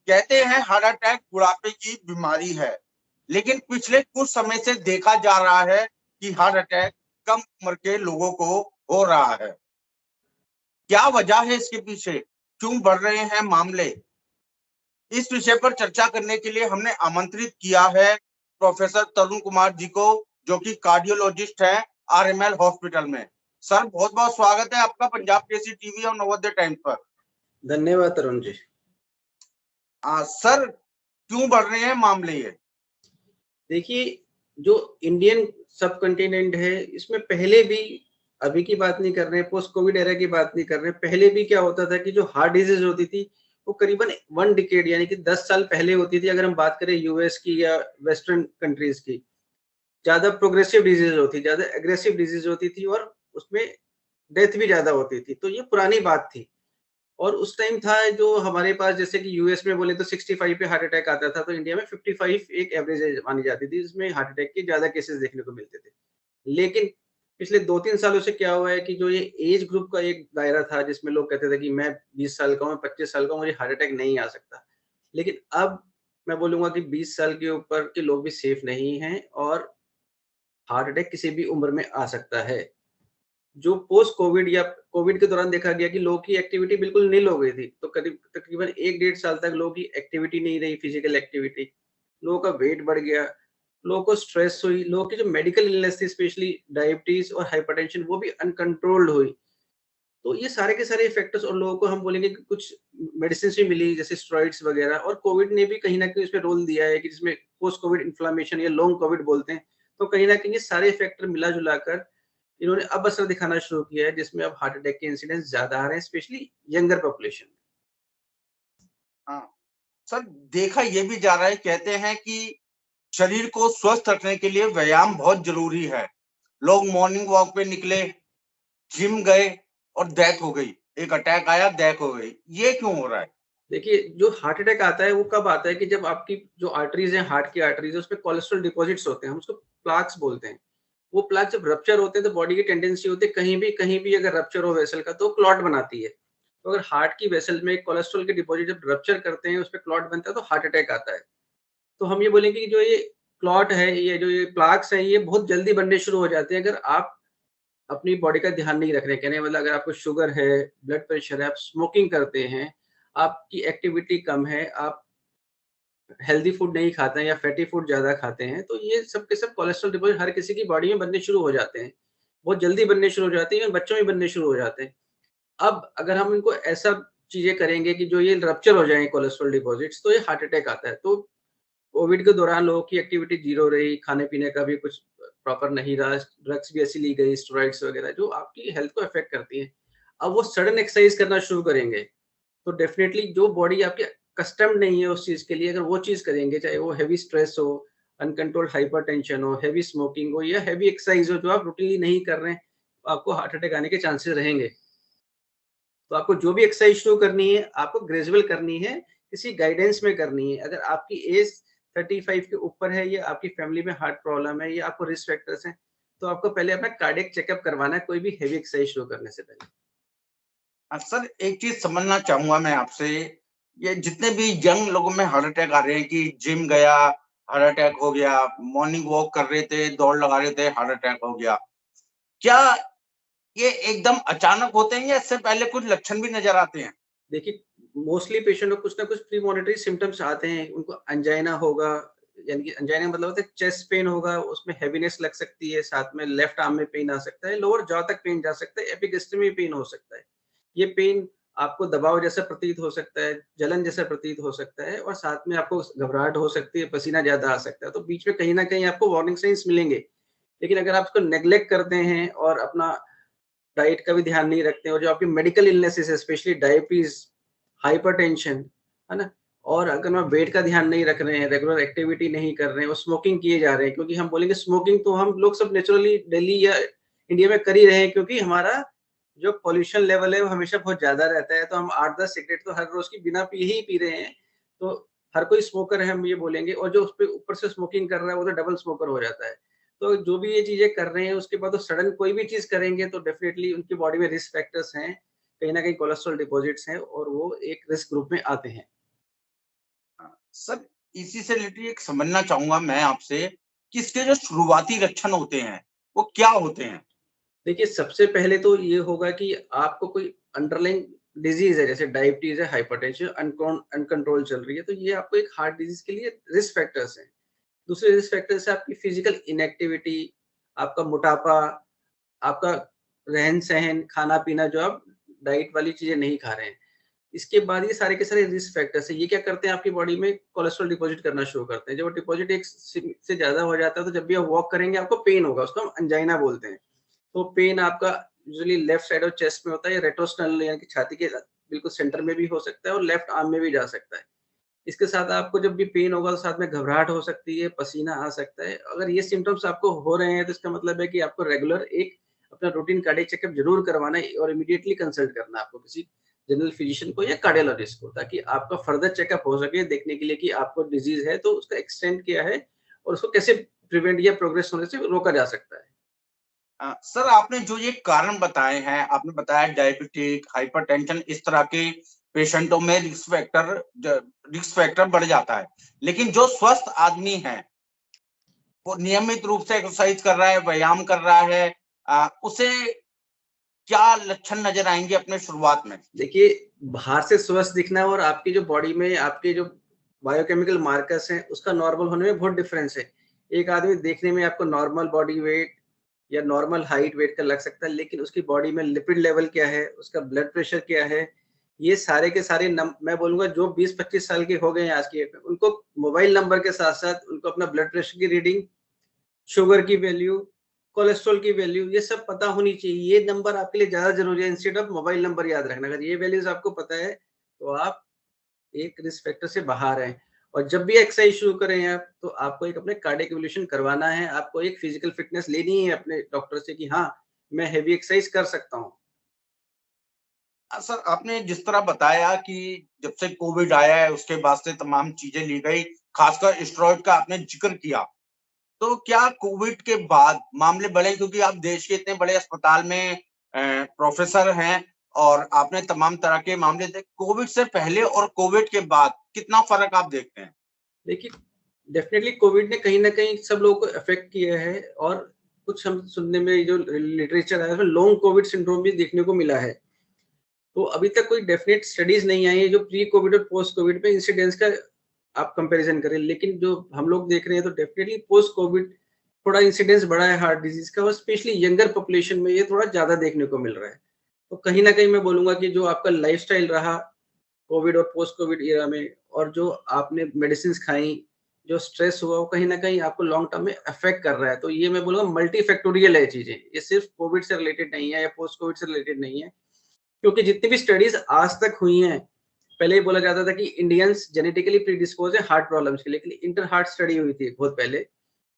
कहते हैं heart attack बुढ़ापे की बीमारी है, लेकिन पिछले कुछ समय से देखा जा रहा है कि हार्ट अटैक कम उम्र के लोगों को हो रहा है। क्या वजह है इसके पीछे? क्यों बढ़ रहे हैं मामले? इस विषय पर चर्चा करने के लिए हमने आमंत्रित किया है प्रोफेसर तरुण कुमार जी को, जो कि कार्डियोलॉजिस्ट हैं आरएमएल हॉस्पिटल में। सर, बहुत बहुत स्वागत है आपका पंजाब केसरी टीवी और नवोदय टाइम्स पर। धन्यवाद तरुण जी। सर, क्यों बढ़ रहे हैं मामले ये? देखिए, जो इंडियन सब कॉन्टिनेंट है, इसमें पहले भी, अभी की बात नहीं कर रहे हैं, पोस्ट कोविड एरा की बात नहीं कर रहे हैं, पहले भी क्या होता था कि जो हार्ट डिजीज होती थी वो करीबन 1 डिकेड यानी कि 10 साल पहले होती थी। अगर हम बात करें यूएस की या वेस्टर्न कंट्रीज की, ज्यादा प्रोग्रेसिव डिजीज होती, ज्यादा एग्रेसिव डिजीज होती थी और उसमें डेथ भी ज्यादा होती थी। तो ये पुरानी बात थी। और उस टाइम था जो हमारे पास, जैसे कि यूएस में बोले तो 65 पे हार्ट अटैक आता था, तो इंडिया में 55 एक एवरेज एज मानी जाती थी, जिसमें हार्ट अटैक के ज्यादा केसेस देखने को मिलते थे। लेकिन पिछले 2-3 सालों से क्या हुआ है कि जो ये एज ग्रुप का एक दायरा था, जिसमें लोग कहते थे कि मैं 20 साल का हूँ, मैं 25 साल का हूँ, मुझे हार्ट अटैक नहीं आ सकता। लेकिन अब मैं बोलूंगा कि 20 साल के ऊपर के लोग भी सेफ नहीं हैं और हार्ट अटैक किसी भी उम्र में आ सकता है। जो पोस्ट कोविड या कोविड के दौरान देखा गया कि लोगों की एक्टिविटी बिल्कुल नील हो गई थी, तो करीब तकरीबन 1 डेढ़ साल तक लोगों की एक्टिविटी नहीं रही, फिजिकल एक्टिविटी। लोगों का वेट बढ़ गया, लोगों को स्ट्रेस हुई, लोगों की जो मेडिकल इलनेस थी, स्पेशली डायबिटीज और हाइपरटेंशन, वो भी अनकंट्रोल्ड हुई। तो ये सारे के सारे फैक्टर्स, और लोगों को हम बोलेंगे कि कुछ मेडिसिन भी मिली जैसे स्टेरॉइड्स वगैरह, और कोविड ने भी कहीं ना कहीं इसमें रोल दिया है कि जिसमें पोस्ट कोविड इन्फ्लामेशन या लॉन्ग कोविड बोलते हैं। तो कहीं ना कहीं ये सारे फैक्टर मिला जुला कर इन्होंने अब असर दिखाना शुरू किया है, जिसमें अब हार्ट अटैक के इंसिडेंट्स ज्यादा आ रहे हैं, स्पेशली यंगर पॉपुलेशन। हाँ सर, देखा ये भी जा रहा है, कहते हैं कि शरीर को स्वस्थ रखने के लिए व्यायाम बहुत जरूरी है। लोग मॉर्निंग वॉक पे निकले, जिम गए और डेथ हो गई। एक अटैक आया, डेथ हो गई। ये क्यों हो रहा है? देखिए, जो हार्ट अटैक आता है वो कब आता है कि जब आपकी जो आर्टरीज हैं, हार्ट की आर्टरीज है, उसमें कोलेस्ट्रॉल डिपॉजिट्स होते हैं, हम उसको प्लाक्स बोलते हैं। वो प्लाक जब रप्चर होते हैं तो बॉडी की टेंडेंसी होती है, कहीं भी अगर रप्चर हो वेसल का तो क्लॉट बनाती है। तो अगर हार्ट की वेसल में कोलेस्ट्रॉल के डिपॉजिट जब रप्चर करते हैं, उसपे क्लॉट बनता है, तो हार्ट अटैक आता है। तो हम ये बोलेंगे कि जो ये क्लॉट है, ये जो ये प्लाक्स हैं, ये बहुत जल्दी बनने शुरू हो जाते हैं अगर आप अपनी बॉडी का ध्यान नहीं रख रहे हैं। कहने का मतलब, अगर आपको शुगर है, ब्लड प्रेशर है, आप स्मोकिंग करते हैं, आपकी एक्टिविटी कम है, आप हेल्दी फूड नहीं खाते हैं या फैटी फूड ज़्यादा खाते हैं, तो ये सब के सब कोलेस्ट्रॉल डिपॉज़िट हर किसी की बॉडी में बनने शुरू हो जाते हैं। बहुत जल्दी बनने शुरू हो जाते हैं, बच्चों में बनने शुरू हो जाते हैं। अब अगर हम इनको ऐसा चीज़ें करेंगे कि जो ये रप्चर हो जाएँ कोलेस्ट्रॉल डिपॉज़िट्स, तो ये हार्ट अटैक आता है। तो कोविड के दौरान लोगों की एक्टिविटी ज़ीरो रही, खाने-पीने का भी कुछ प्रॉपर नहीं रहा, ड्रग्स भी ऐसी ली गई, स्टेरॉइड्स वगैरह, जो आपकी हेल्थ को अफ़ेक्ट करती हैं। अब वो सडन एक्सरसाइज़ करना शुरू करेंगे, तो डेफिनेटली जो बॉडी आपकी कस्टम्ड नहीं है उस चीज़ के लिए, अगर वो चीज़ करेंगे, चाहे वो हेवी स्ट्रेस हो, अनकंट्रोल्ड हाइपरटेंशन हो, हेवी स्मोकिंग हो या हेवी एक्सरसाइज हो, जो आप रूटीनली नहीं कर रहे हैं, तो आपको हार्ट अटैक आने के चांसेस रहेंगे। तो आपको जो भी एक्सरसाइज शुरू करनी है, आपको ग्रेजुअल करनी है, किसी गाइडेंस में करनी है। अगर आपकी एज 35 के ऊपर है या आपकी फैमिली में हार्ट प्रॉब्लम है या आपको रिस्क फैक्टर्स हैं, तो आपको पहले अपना कार्डियक चेकअप करवाना है, कोई भी हेवी एक्सरसाइज शुरू करने से पहले। सर, एक चीज समझना चाहूंगा मैं आपसे। ये जितने भी यंग लोगों में हार्ट अटैक आ रहे हैं कि जिम गया, हार्ट अटैक हो गया, मॉर्निंग वॉक कर रहे थे, दौड़ लगा रहे थे, हार्ट अटैक हो गया, क्या ये एकदम अचानक होते हैं या इससे पहले कुछ लक्षण भी नजर आते हैं? देखिए, मोस्टली पेशेंट को कुछ ना कुछ प्रीमॉनिटरी सिम्पटम्स आते हैं। उनको एंजाइना होगा, यानी कि एंजाइना मतलब होता है चेस्ट पेन होगा, उसमें हेवीनेस लग सकती है, साथ में लेफ्ट आर्म में पेन आ सकता है, लोअर जॉ तक पेन जा सकता है, एपिगैस्ट्री पेन हो सकता है। ये पेन आपको दबाव जैसा प्रतीत हो सकता है, जलन जैसा प्रतीत हो सकता है, और साथ में आपको घबराहट हो सकती है, पसीना ज़्यादा आ सकता है। तो बीच में कहीं न कहीं आपको वार्निंग साइन्स मिलेंगे। लेकिन अगर आप उसको नेग्लेक्ट करते हैं और अपना डाइट का भी ध्यान नहीं रखते हैं, और जो आपकी मेडिकल इलनेसेस है, स्पेशली डायबिटीज, हाइपरटेंशन, है ना? और अगर मैं वेट का ध्यान नहीं रख रहे हैं, रेगुलर एक्टिविटी नहीं कर रहे हैं और स्मोकिंग किए जा रहे हैं, क्योंकि हम बोलेंगे स्मोकिंग तो हम लोग सब नेचुरली दिल्ली या इंडिया में कर ही रहे हैं, क्योंकि हमारा जो पॉल्यूशन लेवल है वो हमेशा बहुत ज्यादा रहता है। तो हम 8-10 सिगरेट तो हर रोज की बिना पिए ही पी रहे हैं। तो हर कोई स्मोकर है, हम ये बोलेंगे, और जो उस पे ऊपर से स्मोकिंग कर रहा है वो तो डबल स्मोकर हो जाता है। तो जो भी ये चीज़ें कर रहे हैं, उसके बाद तो सडन कोई भी चीज़ करेंगे तो डेफिनिटली उनकी बॉडी में रिस्क फैक्टर्स हैं, कहीं न कहीं कोलेस्ट्रॉल डिपॉज़िट्स हैं और वो एक रिस्क ग्रुप में आते हैं। सर, इसी से रिलेटेड एक समझना चाहूंगा मैं आपसे कि इसके जो शुरुआती लक्षण होते हैं वो क्या होते हैं? देखिए, सबसे पहले तो ये होगा कि आपको कोई अंडरलाइंग डिज़ीज़ है, जैसे डायबिटीज़ है, हाइपरटेंशन अनकंट्रोल चल रही है, तो ये आपको एक हार्ट डिज़ीज़ के लिए रिस्क फैक्टर्स हैं। दूसरे रिस्क फैक्टर्स है आपकी फिजिकल इनएक्टिविटी, आपका मोटापा, आपका रहन-सहन, खाना-पीना जो आप डाइट वाली चीज़ें नहीं खा रहे हैं। इसके बाद ये सारे के सारे रिस्क फैक्टर्स हैं। ये क्या करते हैं आपकी बॉडी में कोलेस्ट्रॉल डिपॉज़िट करना शुरू करते हैं। जब वो डिपॉज़िट एक सीमित से ज़्यादा हो जाता है तो जब भी आप वॉक करेंगे आपको पेन होगा, उसको हम एंजाइना बोलते हैं। तो पेन आपका usually left side of chest में होता है, या रेट्रोस्टर्नल यानी कि छाती के बिल्कुल सेंटर में भी हो सकता है और लेफ्ट आर्म में भी जा सकता है। इसके साथ आपको जब भी पेन होगा तो साथ में घबराहट हो सकती है, पसीना आ सकता है। अगर ये सिम्पटम्स आपको हो रहे हैं तो इसका मतलब है कि आपको रेगुलर एक अपना रूटीन कार्डियक चेकअप ज़रूर करवाना है और इमीडिएटली कंसल्ट करना है आपको किसी जनरल फिजिशियन को या कार्डियोलॉजिस्ट को, ताकि आपका फर्दर चेकअप हो सके देखने के लिए कि आपको डिज़ीज़ है तो उसका एक्सटेंट क्या है और उसको कैसे प्रिवेंट या प्रोग्रेस होने से रोका जा सकता है। सर, आपने जो ये कारण बताए हैं, आपने बताया डायबिटिक, हाइपरटेंशन, इस तरह के पेशेंटों में रिस्क फैक्टर बढ़ जाता है। लेकिन जो स्वस्थ आदमी है, वो नियमित रूप से एक्सरसाइज कर रहा है, व्यायाम कर रहा है, उसे क्या लक्षण नजर आएंगे अपने शुरुआत में? देखिए, बाहर से स्वस्थ दिखना और आपकी जो बॉडी में आपके जो बायोकेमिकल मार्कर्स हैं, उसका नॉर्मल होने में बहुत डिफरेंस है। एक आदमी देखने में आपको नॉर्मल बॉडी वेट या नॉर्मल हाइट वेट का लग सकता है, लेकिन उसकी बॉडी में लिपिड लेवल क्या है, उसका ब्लड प्रेशर क्या है, ये सारे के सारे मैं बोलूँगा जो 20-25 साल के हो गए हैं आज की डेट में, उनको मोबाइल नंबर के साथ-साथ उनको अपना ब्लड प्रेशर की रीडिंग, शुगर की वैल्यू, कोलेस्ट्रॉल की वैल्यू, ये सब पता होनी चाहिए। ये नंबर आपके लिए ज़्यादा ज़रूरी है इंस्टेड ऑफ मोबाइल नंबर याद रखना। अगर ये वैल्यूज़ आपको पता है, तो आप एक रिस्क फैक्टर से बाहर हैं। और जब भी एक्सरसाइज शुरू करें आप, तो आपको एक अपने कार्डियक इवैल्यूएशन करवाना है। आपको एक फिजिकल फिटनेस लेनी है अपने डॉक्टर से कि हाँ, मैं हेवी एक्सरसाइज कर सकता हूँ। सर, आपने जिस तरह बताया कि जब से कोविड आया है उसके बाद से तमाम चीजें ली गई, खासकर स्टेरॉइड का आपने जिक्र किया। तो क्या कोविड के बाद मामले बढ़े, क्योंकि आप देश के इतने बड़े अस्पताल में प्रोफेसर हैं और आपने तमाम तरह के मामले देखे, कोविड से पहले और कोविड के बाद कितना फर्क आप देखते हैं? देखिए, डेफ़िनेटली कोविड ने कहीं न कहीं सब लोगों को अफ़ेक्ट किया है और कुछ हम सुनने में जो लिटरेचर आया है, उसमें लॉन्ग कोविड सिंड्रोम भी देखने को मिला है। तो अभी तक कोई डेफ़िनेट स्टडीज़ नहीं आई है जो प्री कोविड और पोस्ट कोविड में इंसिडेंस का आप कंपैरिज़न करें। लेकिन जो हम लोग देख रहे हैं तो डेफ़िनेटली पोस्ट कोविड थोड़ा इंसिडेंस बढ़ा है हार्ट डिज़ीज़ का और स्पेशली यंगर पॉपुलेशन में ये थोड़ा ज़्यादा देखने को मिल रहा है। तो कहीं न कहीं मैं बोलूँगा कि जो आपका लाइफ़स्टाइल रहा कोविड और पोस्ट कोविड एरा में और जो आपने मेडिसिन्स खाई, जो स्ट्रेस हुआ वो कहीं न कहीं आपको लॉन्ग टर्म में अफ़ेक्ट कर रहा है। तो ये मैं बोलूँगा मल्टीफैक्टोरियल है चीज़ें। ये सिर्फ़ कोविड से रिलेटेड नहीं है या पोस्ट कोविड से रिलेटेड नहीं है। क्योंकि जितनी भी स्टडीज़ आज तक हुई हैं, पहले ये बोला जाता था कि इंडियंस जेनेटिकली प्रीडिस्पोज़ है हार्ट प्रॉब्लम्स के लिए, लेकिन इंटर हार्ट स्टडी हुई थी बहुत पहले,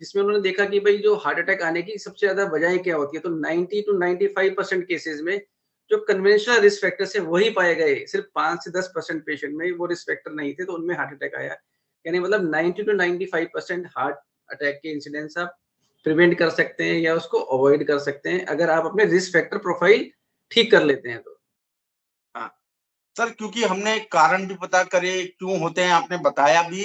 जिसमें उन्होंने देखा कि भई जो हार्ट अटैक आने की सबसे ज़्यादा वजहें क्या होती है, तो 90 टू 95% केसेज़ में जो कन्वेंशनल रिस्क फैक्टर्स हैं वही पाए गए। सिर्फ़ 5 से 10% पेशेंट में वो रिस्क फैक्टर नहीं थे, तो उनमें हार्ट अटैक आया। यानी मतलब 90 टू 95% हार्ट अटैक के इंसिडेंट्स आप प्रिवेंट कर सकते हैं या उसको अवॉइड कर सकते हैं, अगर आप अपने रिस्क फैक्टर प्रोफाइल ठीक कर लेते हैं तो। हाँ, सर, क्योंकि हमने कारण भी पता करे क्यों होते हैं, आपने बताया भी।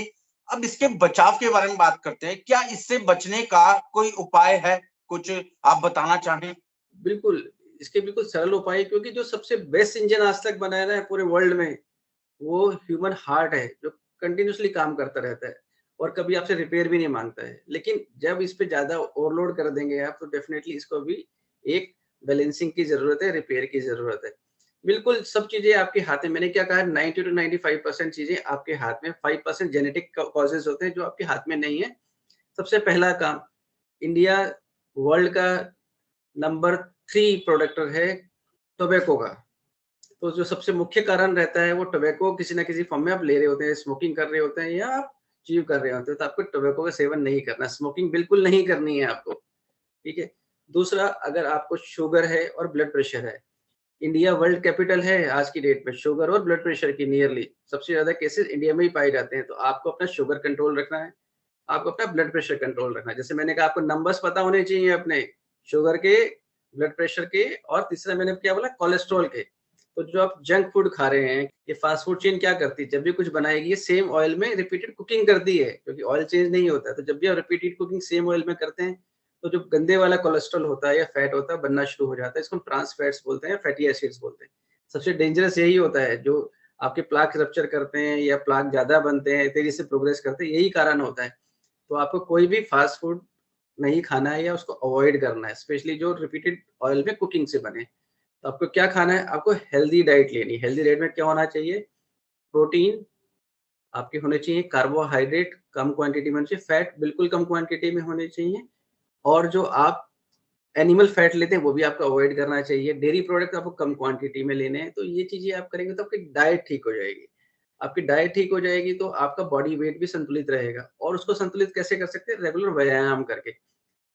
अब इसके बचाव के बारे में बात करते हैं। क्या इससे बचने का कोई उपाय है? कुछ आप बताना चाहें? बिल्कुल, इसके बिल्कुल सरल उपाय क्योंकि जो सबसे बेस्ट इंजन आज तक बनाया ना है पूरे वर्ल्ड में, वो ह्यूमन हार्ट है, जो कंटिन्यूअसली काम करता रहता है और कभी आपसे रिपेयर भी नहीं माँगता है। लेकिन जब इस पे ज़्यादा ओवरलोड कर देंगे आप, तो डेफ़िनेटली इसको भी एक बैलेंसिंग की ज़रूरत है, रिपेयर की ज़रूरत है। बिल्कुल, सब चीज़ें आपके हाथ में मैंने क्या कहा 90 टू 95% चीज़ें आपके हाथ में, 5% जेनेटिक कॉज़ेज़ होते हैं जो आपके हाथ में नहीं है। सबसे पहला काम, इंडिया वर्ल्ड का नंबर 3 प्रोडक्टर है टोबैको का। तो जो सबसे मुख्य कारण रहता है वो टोबैको किसी न किसी फ़ॉर्म में आप ले रहे होते हैं, स्मोकिंग कर रहे होते हैं या आप च्यू कर रहे होते हैं, तो आपको टोबैको का सेवन नहीं करना, स्मोकिंग बिल्कुल नहीं करनी है आपको, ठीक है? दूसरा, अगर आपको शुगर है और ब्लड प्रेशर है, इंडिया वर्ल्ड कैपिटल है आज की डेट में शुगर और ब्लड प्रेशर की नियरली, सबसे ज़्यादा केसेज़ इंडिया में ही पाए जाते हैं, तो आपको अपना शुगर कंट्रोल रखना है, आपको अपना ब्लड प्रेशर कंट्रोल रखना है। जैसे मैंने कहा आपको नंबर्स पता होने चाहिए अपने, शुगर के, ब्लड प्रेशर के और तीसरा मैंने क्या बोला कोलेस्ट्रॉल के। तो जो आप जंक फूड खा रहे हैं, ये फास्ट फूड चेन क्या करती है, जब भी कुछ बनाएगी, ये सेम ऑयल में रिपीटेड कुकिंग करती है, क्योंकि ऑयल चेंज नहीं होता है। तो जब भी आप रिपीटेड कुकिंग सेम ऑयल में करते हैं, तो जो गंदे वाला कोलेस्ट्रॉल होता है या फैट होता है, बनना शुरू हो जाता है। इसको हम ट्रांस फैट्स बोलते हैं या फैटी एसिड्स बोलते हैं। सबसे डेंजरस यही होता है, जो आपके प्लाक रप्चर करते हैं या प्लाक ज़्यादा बनते हैं, तेज़ी से प्रोग्रेस करते हैं, यही कारण होता है। तो आपको कोई भी फास्ट फूड नहीं खाना है या उसको अवॉइड करना है, स्पेशली जो रिपीटेड ऑयल में कुकिंग से बने। तो आपको क्या खाना है? आपको हेल्दी डाइट लेनी है। हेल्दी डाइट में क्या होना चाहिए? प्रोटीन आपके होने चाहिए, कार्बोहाइड्रेट कम क्वांटिटी में होने चाहिए, फैट बिल्कुल कम क्वांटिटी में होने चाहिए, और जो आप एनिमल फैट लेते हैं वो भी आपको अवॉइड करना चाहिए। डेयरी प्रोडक्ट आपको कम क्वांटिटी में लेने हैं। तो ये चीज़ें आप करेंगे तो आपकी डाइट ठीक हो जाएगी। आपकी डाइट ठीक हो जाएगी तो आपका बॉडी वेट भी संतुलित रहेगा, और उसको संतुलित कैसे कर सकते हैं? रेगुलर व्यायाम करके।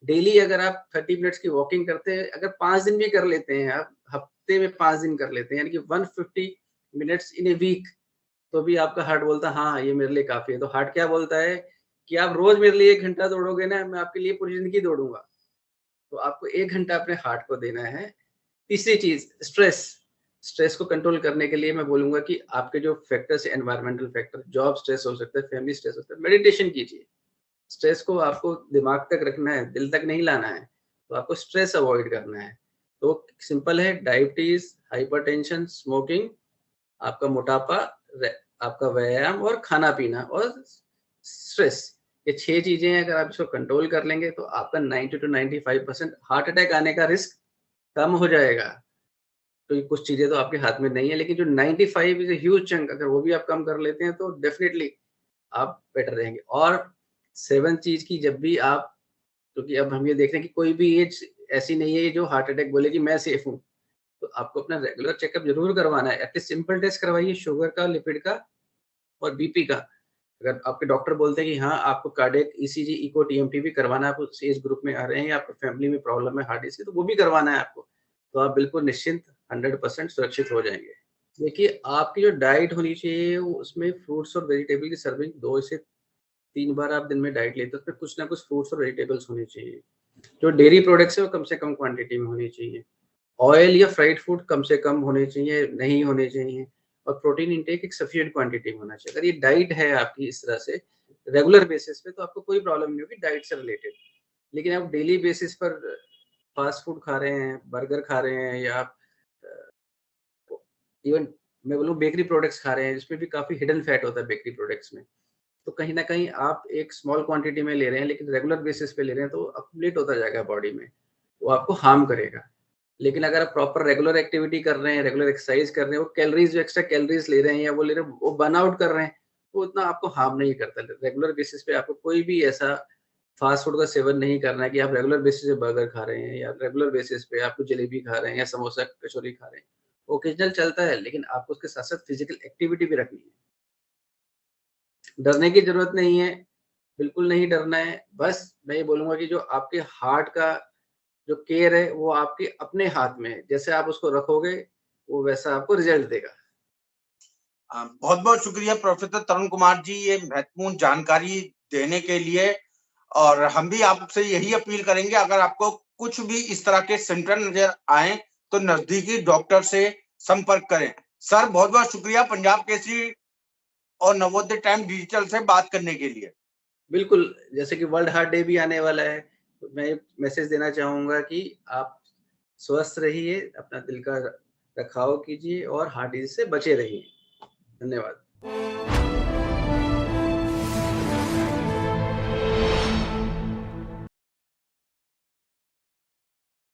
डेली अगर आप 30 मिनट्स की वॉकिंग करते हैं, अगर 5 दिन भी कर लेते हैं आप, हफ्ते में 5 दिन कर लेते हैं, यानी कि 150 मिनट्स इन ए वीक, तो भी आपका हार्ट बोलता है हाँ, ये मेरे लिए काफ़ी है। तो हार्ट क्या बोलता है कि आप रोज़ मेरे लिए 1 घंटा दौड़ोगे ना, मैं आपके लिए पूरी ज़िंदगी दौड़ूँगा। तो आपको 1 घंटा अपने हार्ट को देना है। तीसरी चीज़ स्ट्रेस। स्ट्रेस को कंट्रोल करने के लिए मैं बोलूँगा कि आपके जो फैक्टर्स हैं, एनवायरमेंटल फैक्टर, जॉब स्ट्रेस हो सकता है, फैमिली स्ट्रेस हो सकता है, मेडिटेशन कीजिए। स्ट्रेस को आपको दिमाग तक रखना है, दिल तक नहीं लाना है, तो आपको स्ट्रेस अवॉइड करना है। तो सिंपल है, डायबिटीज़, हाइपरटेंशन, स्मोकिंग, आपका मोटापा, रे आपका व्यायाम और खाना-पीना और स्ट्रेस, ये 6 चीज़ें हैं। अगर आप इसको कंट्रोल कर लेंगे तो आपका 90 टू 95% हार्ट अटैक आने का रिस्क कम हो जाएगा। तो ये कुछ चीज़ें तो आपके हाथ में नहीं है, लेकिन जो 95 इज़ अ ह्यूज चंक, अगर वो भी आप कम कर लेते हैं तो डेफिनिटली आप बेटर रहेंगे। और 7 चीज़ की जब भी आप, क्योंकि अब हम ये देख रहे हैं कि कोई भी एज ऐसी नहीं है जो हार्ट अटैक बोले कि मैं सेफ हूँ। तो आपको अपना रेगुलर चेकअप ज़रूर करवाना है। एटलीस्ट सिंपल टेस्ट करवाइए, शुगर का, लिपिड का और बीपी का। अगर आपके डॉक्टर बोलते हैं कि हाँ, आपको कार्डियक ईसीजी, इको, टीएमटी भी करवाना है, आप उस एज ग्रुप में आ रहे हैं या आपकी फैमिली में प्रॉब्लम है हार्ट डिसीज़ की, तो वो भी करवाना है आपको। तो आप बिल्कुल निश्चिंत 100% सुरक्षित हो जाएँगे। देखिए, आपकी जो डाइट होनी चाहिए वो उसमें फ्रूट्स और वेजिटेबल की सर्विंग 2 से 3 बार आप दिन में डाइट लेते हो, उसमें कुछ ना कुछ फ्रूट्स और वेजिटेबल्स होने चाहिए। जो डेयरी प्रोडक्ट्स है वो कम से कम क्वांटिटी में होनी चाहिए। ऑयल या फ्राइड फूड कम से कम होने चाहिए, नहीं होने चाहिए, और प्रोटीन इंटेक एक सफिशिएंट क्वांटिटी में होना चाहिए। अगर ये डाइट है आपकी इस तरह से रेगुलर बेसिस पे, तो आपको कोई प्रॉब्लम नहीं होगी डाइट से रिलेटेड। लेकिन आप डेली बेसिस पर फास्ट फूड खा रहे हैं, बर्गर खा रहे हैं, या आप इवन मैं बोलूँ बेकरी प्रोडक्ट्स खा रहे हैं, जिसमें भी काफ़ी हिडन फैट होता है बेकरी प्रोडक्ट्स में। तो कहीं न कहीं आप एक स्मॉल क्वांटिटी में ले रहे हैं, लेकिन रेगुलर बेसिस पे ले रहे हैं, तो अक्यूमुलेट होता जाएगा बॉडी में, वो आपको हार्म करेगा। लेकिन अगर आप प्रॉपर रेगुलर एक्टिविटी कर रहे हैं, रेगुलर एक्सरसाइज कर रहे हैं, वो कैलोरीज़ जो एक्स्ट्रा कैलोरीज़ ले रहे हैं या वो ले रहे हैं, वो बर्न आउट कर रहे हैं, तो उतना आपको हार्म नहीं करता। रेगुलर बेसिस पे आपको कोई भी ऐसा फास्ट फूड का सेवन नहीं करना है कि आप रेगुलर बेसिस पे बर्गर खा रहे हैं या रेगुलर बेसिस पे आप जलेबी खा रहे हैं या समोसा, कचौरी खा रहे हैं। ओकेजनल चलता है, लेकिन आपको उसके साथ-साथ फिजिकल एक्टिविटी भी रखनी है। डरने की ज़रूरत नहीं है, बिल्कुल नहीं डरना है। बस मैं ये बोलूँगा कि जो आपके हार्ट का जो केयर है, वो आपके अपने हाथ में है। जैसे आप उसको रखोगे, वो वैसा आपको रिज़ल्ट देगा। बहुत बहुत शुक्रिया प्रोफेसर तरुण कुमार जी, ये महत्वपूर्ण जानकारी देने के लिए। और हम भी आपसे यही अपील करेंगे, अगर आपको कुछ भी इस तरह के सिम्टम नजर आए तो नजदीकी डॉक्टर से संपर्क करें। सर, बहुत बहुत शुक्रिया पंजाब केसरी और नवोदय टाइम डिजिटल से बात करने के लिए। बिल्कुल, जैसे कि वर्ल्ड हार्ट डे भी आने वाला है, तो मैं एक मैसेज देना चाहूँगा कि आप स्वस्थ रहिए, अपना दिल का रखाव कीजिए और हार्ट डिज़ीज़ से बचे रहिए। धन्यवाद।